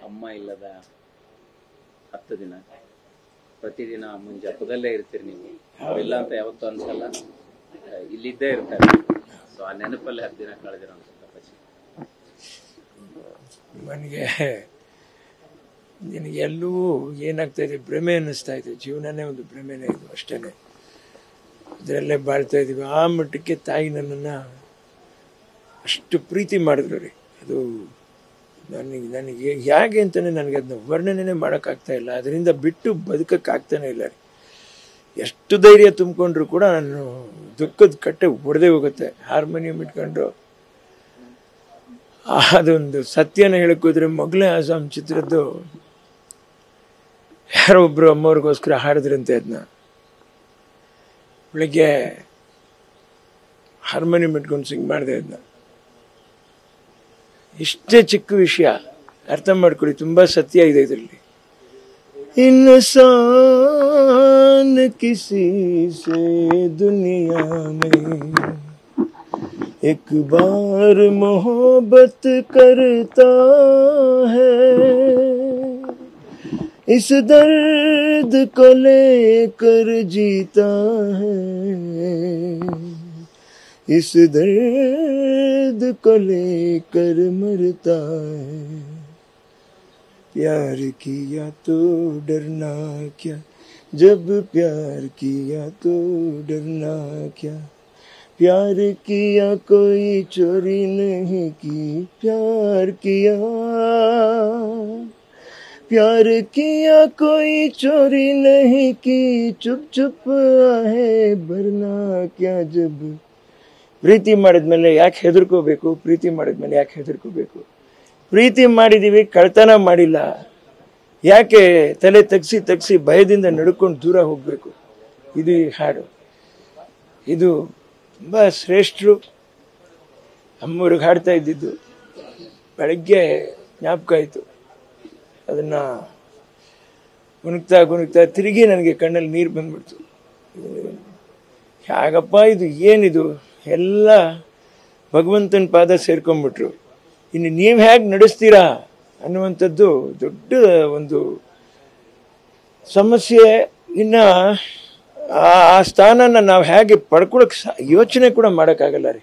ಅಮ್ಮ ಇಲ್ಲದ 10 ದಿನ ಪ್ರತಿದಿನ ಅಮ್ಮನ ಜಪದಲ್ಲೇ ಇರ್ತೀರಿ ನೀವು. ಇಲ್ಲ ಅಂತ ಯಾವತ್ತೂ ಅನ್ಸಲ್ಲ, ಇಲ್ಲಿದ್ದೇ ಇರ್ತಾರೆ. ಸೊ ಆ ನೆನಪಲ್ಲಿ 10 ದಿನ ಕಳೆದಿರೋ ಅನ್ಸುತ್ತೆ ಅಪ್ಪಾಜಿ. ನಿನಗೆ ಎಲ್ಲೂ ಏನಾಗ್ತಾ ಇದೆ, ಭ್ರಮೆ ಅನ್ನಿಸ್ತಾ ಇದೆ. ಜೀವನನೇ ಒಂದು ಭ್ರಮೆನೇ ಇದು, ಅಷ್ಟೇ. ಅದರಲ್ಲೇ ಬಾಳ್ತಾ ಇದ್ದೀವಿ. ಆ ಮಟ್ಟಕ್ಕೆ ತಾಯಿ ನನ್ನನ್ನು ಅಷ್ಟು ಪ್ರೀತಿ ಮಾಡಿದ್ರು ರೀ. ಅದು ನನಗೆ ಹೇಗೆ ಅಂತಲೇ ನನಗೆ ಅದನ್ನ ವರ್ಣನೆ ಮಾಡೋಕ್ಕಾಗ್ತಾ ಇಲ್ಲ. ಅದರಿಂದ ಬಿಟ್ಟು ಬದುಕೋಕ್ಕಾಗ್ತಾನೆ ಇಲ್ಲ ರೀ. ಎಷ್ಟು ಧೈರ್ಯ ತುಂಬಿಕೊಂಡ್ರು ಕೂಡ ನಾನು ದುಃಖದ ಕಟ್ಟೆ ಒಡೆದೇ ಹೋಗುತ್ತೆ. ಹಾರ್ಮೋನಿಯಂ ಇಟ್ಕೊಂಡು ಅದೊಂದು ಸತ್ಯನ ಹೇಳಕ್ಕೆ ಹೋದ್ರೆ, ಮೊಘಲೇ ಆಜಮ್ ಚಿತ್ರದ್ದು ಯಾರೋ ಒಬ್ರು ಅಮ್ಮವ್ರಿಗೋಸ್ಕರ ಹಾಡಿದ್ರಂತೆ. ಅದನ್ನ ಬೆಳಗ್ಗೆ ಹಾರ್ಮೋನಿಯಂ ಇಟ್ಕೊಂಡು ಸಿಂಗ್ ಮಾಡಿದೆ. ಅದನ್ನ ಇಷ್ಟೇ ಚಿಕ್ಕ ವಿಷಯ, ಅರ್ಥ ಮಾಡ್ಕೊಳ್ಳಿ, ತುಂಬಾ ಸತ್ಯ ಇದೆ ಇದರಲ್ಲಿ. ಇನ್ಸಾನ್ ಕಿಸಿ ಸೇ ದುನಿಯಾ ಮೇ एक बार मोहब्बत करता है, इस दर्द को लेकर जीता है, इस दर्द को लेकर मरता है. प्यार किया तो डरना क्या, जब प्यार किया तो डरना क्या. प्यार किया कोई चोरी नहीं की, प्यार किया, प्यार किया कोई चोरी नहीं की, चुप चुप आहे भरना क्या. जब ಪ್ರೀತಿ ಮಾಡಿದ್ಮೇಲೆ ಯಾಕೆ ಹೆದರ್ಕೋಬೇಕು? ಪ್ರೀತಿ ಮಾಡಿದ್ಮೇಲೆ ಯಾಕೆ ಹೆದರ್ಕೋಬೇಕು? ಪ್ರೀತಿ ಮಾಡಿದೀವಿ, ಕಳ್ತನ ಮಾಡಿಲ್ಲ, ಯಾಕೆ ತಲೆ ತಗ್ಸಿ ಭಯದಿಂದ ನಡ್ಕೊಂಡು ದೂರ ಹೋಗ್ಬೇಕು? ಇದು ಈ ಹಾಡು. ಇದು ತುಂಬ ಶ್ರೇಷ್ಠರು ಅಮ್ಮವ್ರಿಗೆ ಹಾಡ್ತಾ ಇದ್ದಿದ್ದು. ಬೆಳಗ್ಗೆ ಜ್ಞಾಪಕ ಆಯಿತು. ಅದನ್ನು ಗುಣಗ್ತಾ ತಿರುಗಿ ನನಗೆ ಕಣ್ಣಲ್ಲಿ ನೀರು ಬಂದ್ಬಿಡ್ತು. ಹೇಗಪ್ಪ ಇದು, ಏನಿದು? ಎಲ್ಲ ಭಗವಂತನ ಪಾದ ಸೇರ್ಕೊಂಡ್ಬಿಟ್ರು. ಇನ್ನು ನೀವು ಹೇಗೆ ನಡೆಸ್ತೀರಾ ಅನ್ನುವಂಥದ್ದು ದೊಡ್ಡ ಒಂದು ಸಮಸ್ಯೆ. ಇನ್ನು ಆ ಸ್ಥಾನನ ನಾವು ಹೇಗೆ ಪಡ್ಕೊಳಕ್ಕೆ ಯೋಚನೆ ಕೂಡ ಮಾಡೋಕ್ಕಾಗಲ್ಲ ರೀ.